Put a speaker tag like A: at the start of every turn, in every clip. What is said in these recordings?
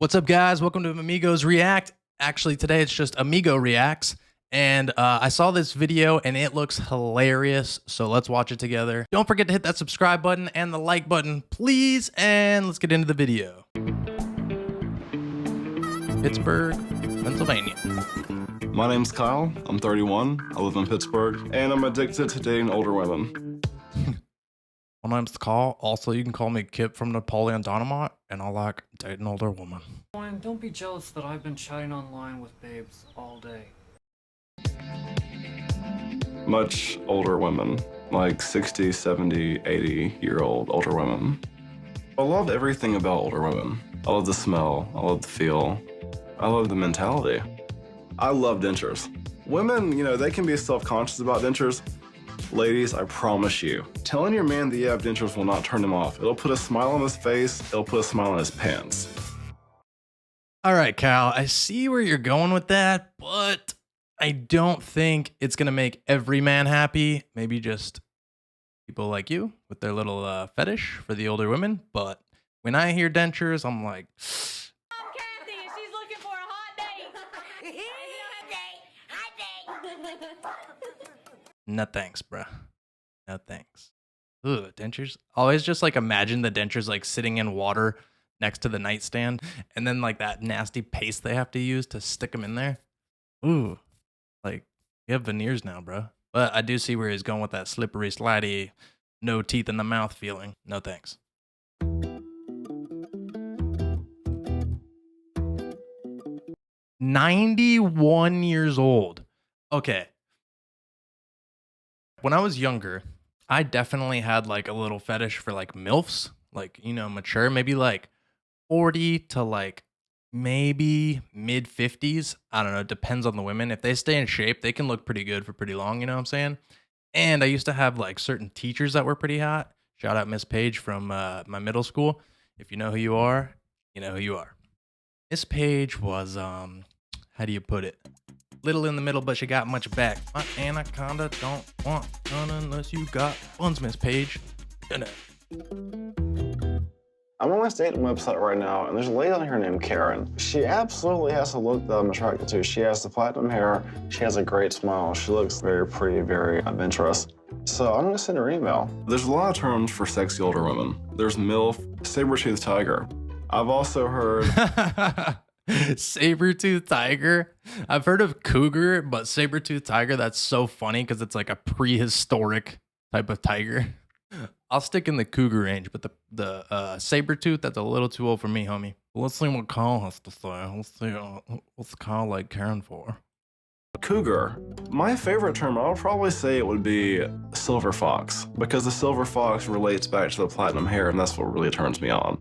A: What's up, guys? Welcome to Amigos React. Actually, today it's just Amigo Reacts. And I saw this video and it looks hilarious. So let's watch it together. Don't forget to hit that subscribe button and the like button, please. And let's get into the video. Pittsburgh, Pennsylvania.
B: My name's Kyle. I'm 31. I live in Pittsburgh, and I'm addicted to dating older women.
A: My name's Kyle. Also, you can call me Kip from Napoleon Dynamite, and I like dating older women.
C: Ryan, don't be jealous that I've been chatting online with babes all day.
B: Much older women, like 60, 70, 80-year-old older women. I love everything about older women. I love the smell. I love the feel. I love the mentality. I love dentures. Women, they can be self-conscious about dentures. Ladies, I promise you, telling your man that you have dentures will not turn him off. It'll put a smile on his face. It'll put a smile on his pants.
A: All right, Cal, I see where you're going with that, but I don't think it's going to make every man happy. Maybe just people like you with their little fetish for the older women. But when I hear dentures, I'm like,
D: Kathy, she's looking for a hot date. Hot date.
A: no thanks, bruh. No thanks. Ooh, dentures. Always just like imagine the dentures like sitting in water next to the nightstand, and then like that nasty paste they have to use to stick them in there. Ooh, like you have veneers now, bro. But I do see where he's going with that slippery, slidey, no teeth in the mouth feeling. No thanks. "91 years old." Okay. When I was younger, I definitely had like a little fetish for like MILFs, like, mature, maybe like 40 to like maybe mid 50s. I don't know. It depends on the women. If they stay in shape, they can look pretty good for pretty long. You know what I'm saying? And I used to have like certain teachers that were pretty hot. Shout out Miss Page from my middle school. If you know who you are, you know who you are. Miss Page was, how do you put it? Little in the middle, but she got much back. My anaconda don't want none unless you got buns, Miss Page.
B: I'm on my dating website right now, and there's a lady on here named Karen. She absolutely has a look that I'm attracted to. She has the platinum hair. She has a great smile. She looks very pretty, very adventurous. So I'm gonna send her an email. There's a lot of terms for sexy older women. There's MILF, saber-toothed tiger. I've also heard...
A: Saber-toothed tiger. I've heard of cougar, but saber-toothed tiger, that's so funny because it's like a prehistoric type of tiger. I'll stick in the cougar range, but the saber-tooth, that's a little too old for me, homie. Let's see what Kyle has to say. Let's see what's Kyle like Karen for.
B: Cougar. My favorite term, I would probably say it would be silver fox, because the silver fox relates back to the platinum hair, and that's what really turns me on.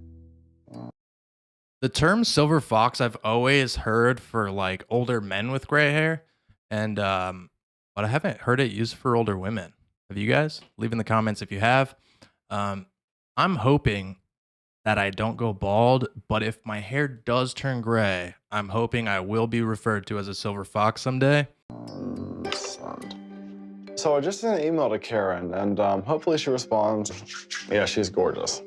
A: The term silver fox I've always heard for like older men with gray hair, and but I haven't heard it used for older women. Have you guys? Leave in the comments if you have. I'm hoping that I don't go bald, but if my hair does turn gray, I'm hoping I will be referred to as a silver fox someday.
B: So I just sent an email to Karen, and hopefully she responds. Yeah, she's gorgeous.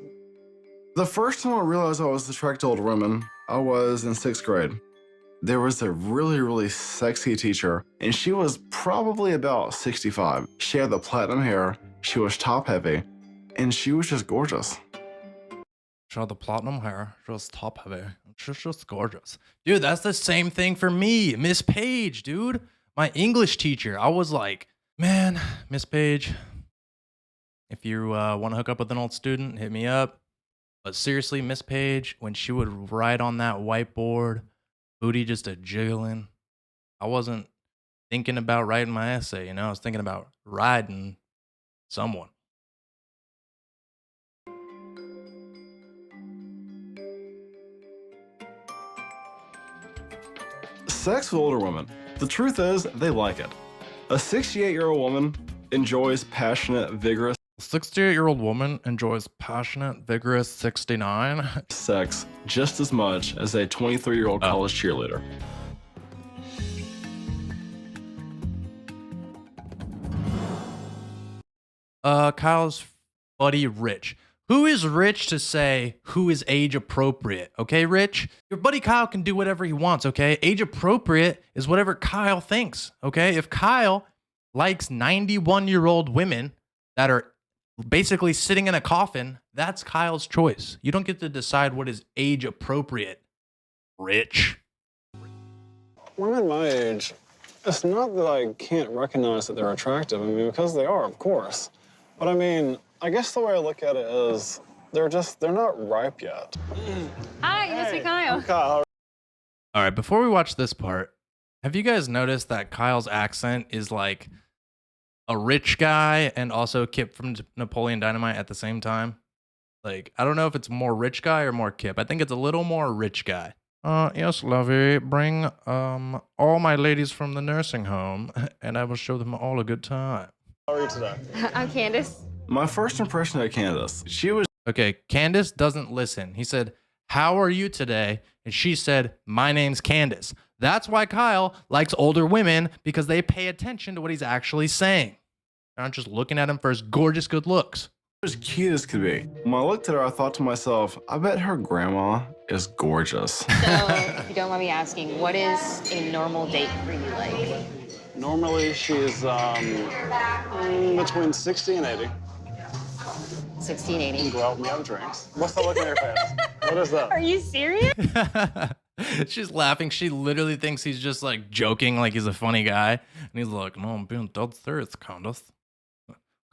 B: The first time I realized I was attracted to older women, I was in 6th grade. There was a really, really sexy teacher, and she was probably about 65. She had the platinum hair, she was top heavy, and she was just gorgeous.
A: She had the platinum hair, she was top heavy, she's just gorgeous. Dude, that's the same thing for me. Miss Page, dude. My English teacher, I was like, man, Miss Page, if you want to hook up with an old student, hit me up. But seriously, Miss Page, when she would write on that whiteboard, booty just a jiggling, I wasn't thinking about writing my essay, I was thinking about riding someone.
B: Sex with older women. The truth is, they like it. A 68-year-old woman enjoys passionate, vigorous,
A: A 68-year-old woman enjoys passionate, vigorous 69.
B: sex just as much as a 23-year-old college cheerleader.
A: Kyle's buddy Rich. Who is Rich to say who is age appropriate? Okay, Rich? Your buddy Kyle can do whatever he wants, okay? Age appropriate is whatever Kyle thinks, okay? If Kyle likes 91-year-old women that are basically sitting in a coffin, that's Kyle's choice. You don't get to decide what is age appropriate, Rich.
E: Women my age, it's not that I can't recognize that they're attractive. I mean, because they are, of course. But I mean, I guess the way I look at it is they're not ripe yet.
D: Hi, you must be Kyle.
E: I'm Kyle.
A: All right, before we watch this part, have you guys noticed that Kyle's accent is like a rich guy and also Kip from Napoleon Dynamite at the same time? Like, I don't know if it's more rich guy or more Kip. I think it's a little more rich guy. Yes, Lovey, bring all my ladies from the nursing home and I will show them all a good time.
E: How are you today?
D: I'm Candace.
B: My first impression of Candace, she was
A: Okay, Candace doesn't listen. He said, "How are you today?" And she said, "My name's Candace." That's why Kyle likes older women, because they pay attention to what he's actually saying. They're not just looking at him for his gorgeous good looks.
B: as cute as could be. When I looked at her, I thought to myself, I bet her grandma is gorgeous.
F: So, if you don't mind me asking, what is a normal date for you like?
E: Normally, she's between 60 and 80.
F: 16, 80.
E: Go out and we have drinks. What's that look on your face? What is that?
D: Are you serious?
A: She's laughing. She literally thinks he's just like joking, like he's a funny guy. And he's like, "No, I'm being dead serious, Candace.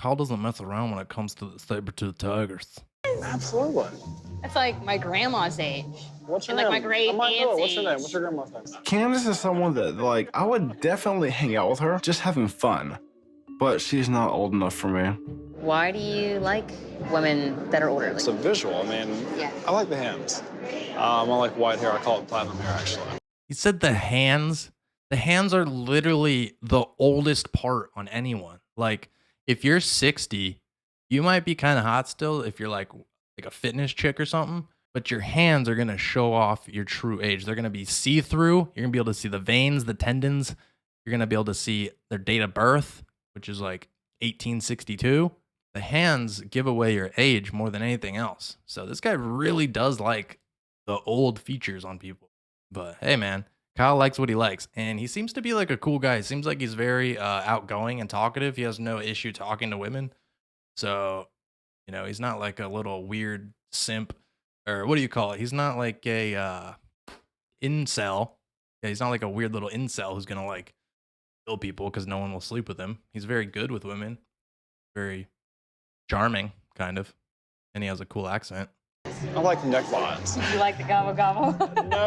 A: Kyle doesn't mess around when it comes to the Saber to the Tigers."
E: Absolutely.
F: That's like my grandma's age.
E: What's her
F: And, like,
E: name?
F: my great
E: I might know it. What's her
F: aunt's
E: name?
F: age.
E: What's your grandma's name?
B: Candace is someone that, like, I would definitely hang out with her, just having fun. But she's not old enough for me.
F: Why do you like women that are older?
E: It's a visual. I mean,
F: Yeah.
E: I like the hands. I like white hair. I call it platinum hair, actually.
A: He said the hands. The hands are literally the oldest part on anyone. Like, if you're 60, you might be kind of hot still if you're like a fitness chick or something. But your hands are gonna show off your true age. They're gonna be see-through. You're gonna be able to see the veins, the tendons. You're gonna be able to see their date of birth, which is like 1862. The hands give away your age more than anything else. So this guy really does like the old features on people. But hey, man, Kyle likes what he likes, and he seems to be like a cool guy. He seems like he's very outgoing and talkative. He has no issue talking to women. So, you know, he's not like a little weird simp, or what do you call it? He's not like a incel. Yeah, he's not like a weird little incel who's gonna like kill people because no one will sleep with him. He's very good with women, very charming, kind of, and he has a cool accent.
E: I like necklines.
D: You like the gobble gobble?
E: No.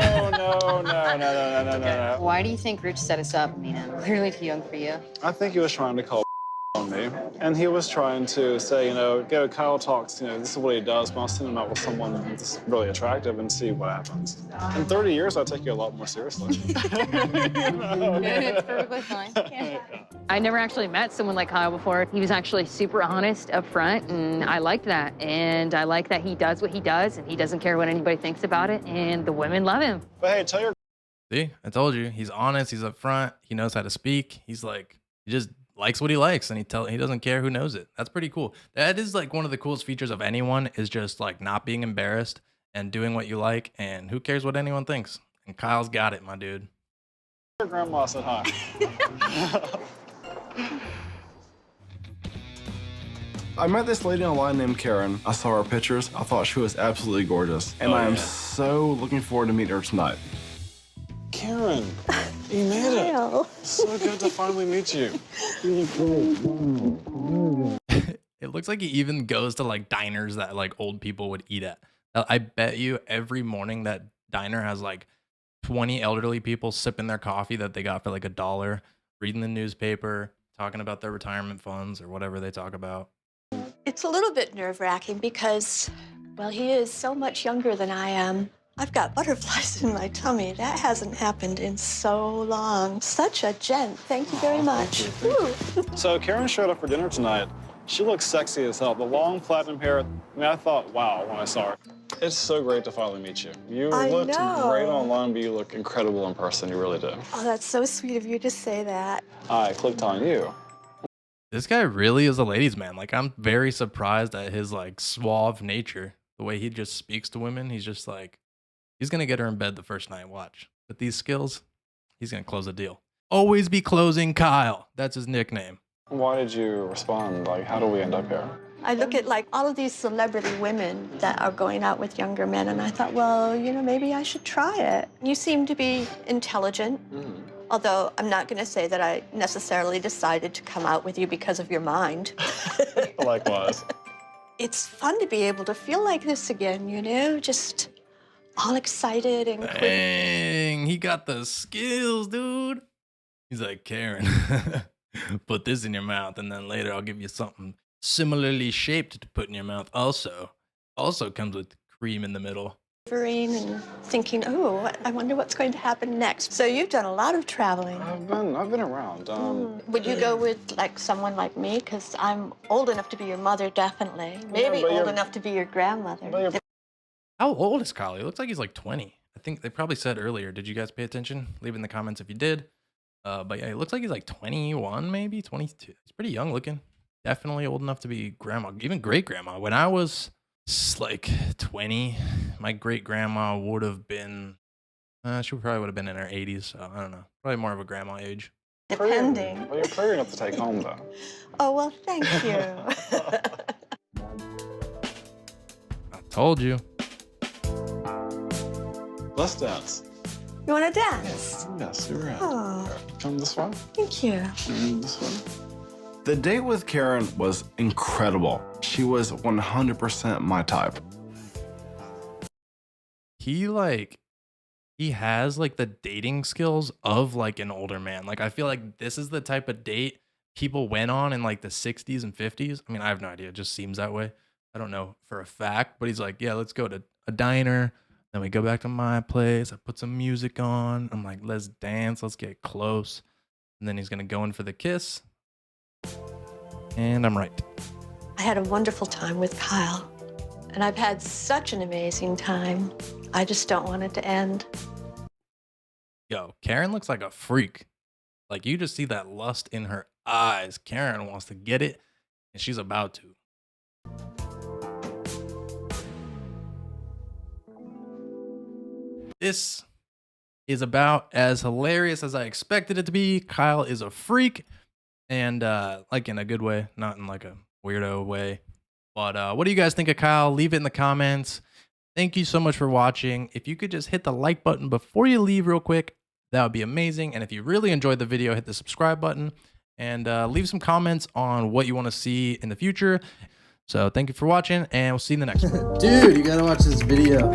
F: Why do you think Rich set us up? I mean, I'm clearly too young for you.
E: I think he was trying to call on me. And he was trying to say, you know, go Kyle talks, you know, this is what he does, but I'll send him out with someone that's really attractive and see what happens. In 30 years, I'll take you a lot more seriously.
F: It's perfectly fine. I never actually met someone like Kyle before. He was actually super honest up front, and I liked that. And I like that he does what he does, and he doesn't care what anybody thinks about it, and the women love him.
E: But hey, tell your
A: See, I told you, he's honest. He's upfront. He knows how to speak. He's like, he just likes what he likes, and he doesn't care who knows it. That's pretty cool. That is like one of the coolest features of anyone, is just like not being embarrassed and doing what you like, and who cares what anyone thinks. And Kyle's got it, my dude.
E: grandma said hi.
B: I met this lady online named Karen. I saw her pictures. I thought she was absolutely gorgeous. And I am so looking forward to meeting her tonight.
E: Karen, you made it. So good to finally meet you.
A: It looks like he even goes to like diners that like old people would eat at. I bet you every morning that diner has like 20 elderly people sipping their coffee that they got for like $1, reading the newspaper, talking about their retirement funds or whatever they talk about.
G: It's a little bit nerve-wracking because, well, he is so much younger than I am. I've got butterflies in my tummy. That hasn't happened in so long. Such a gent. Thank you very much.
E: So Karen showed up for dinner tonight. She looks sexy as hell. The long platinum hair. I mean, I thought, wow, when I saw her. It's so great to finally meet you. You
G: I
E: looked
G: know.
E: great online, but you look incredible in person. You really do.
G: Oh, that's so sweet of you to say that.
E: I clicked on you.
A: This guy really is a ladies' man. Like, I'm very surprised at his like suave nature. The way he just speaks to women. He's just like, he's gonna get her in bed the first night. Watch. With these skills, he's gonna close a deal. Always be closing Kyle. That's his nickname.
E: Why did you respond? Like, how do we end up here?
G: I look at like all of these celebrity women that are going out with younger men, and I thought, well, you know, maybe I should try it. You seem to be intelligent, although I'm not going to say that I necessarily decided to come out with you because of your mind.
E: Likewise.
G: It's fun to be able to feel like this again, you know, just all excited and quick.
A: Dang, he got the skills, dude. He's like, Karen, put this in your mouth, and then later I'll give you something similarly shaped to put in your mouth. Also comes with cream in the middle.
G: And thinking, oh, I wonder what's going to happen next. So you've done a lot of traveling.
E: I've been around.
G: Would you go with like someone like me? Because I'm old enough to be your mother, definitely. Maybe old enough to be your grandmother.
A: How old is Kyle? He looks like he's like 20. I think they probably said earlier. Did you guys pay attention? Leave in the comments if you did. But yeah, he looks like he's like 21, maybe 22. He's pretty young looking. Definitely old enough to be grandma, even great grandma. When I was like 20, my great grandma would have been, she probably would have been in her 80s. So I don't know, probably more of a grandma age.
G: Depending.
E: Well, you're pretty enough to take home, though.
G: Oh, well, thank you.
A: I told you.
E: Let's dance.
G: You want to dance?
E: Yes, you're right.
G: Oh,
E: Come this way.
G: thank you.
E: This way.
B: The date with Karen was incredible. She was 100% my type.
A: He has like the dating skills of like an older man. Like, I feel like this is the type of date people went on in like the 60s and 50s. I mean, I have no idea. It just seems that way. I don't know for a fact, but he's like, yeah, let's go to a diner. Then we go back to my place. I put some music on. I'm like, let's dance. Let's get close. And then he's going to go in for the kiss. And I'm right.
G: I had a wonderful time with Kyle, and I've had such an amazing time. I just don't want it to end.
A: Yo, Karen looks like a freak. Like, you just see that lust in her eyes. Karen wants to get it, and she's about to. This is about as hilarious as I expected it to be. Kyle is a freak, and like in a good way, not in like a weirdo way. But what do you guys think of Kyle? Leave it in the comments. Thank you so much for watching. If you could just hit the like button before you leave real quick, that would be amazing. And if you really enjoyed the video, hit the subscribe button and leave some comments on what you want to see in the future. So thank you for watching, and we'll see you in the next one.
H: Dude, you gotta watch this video.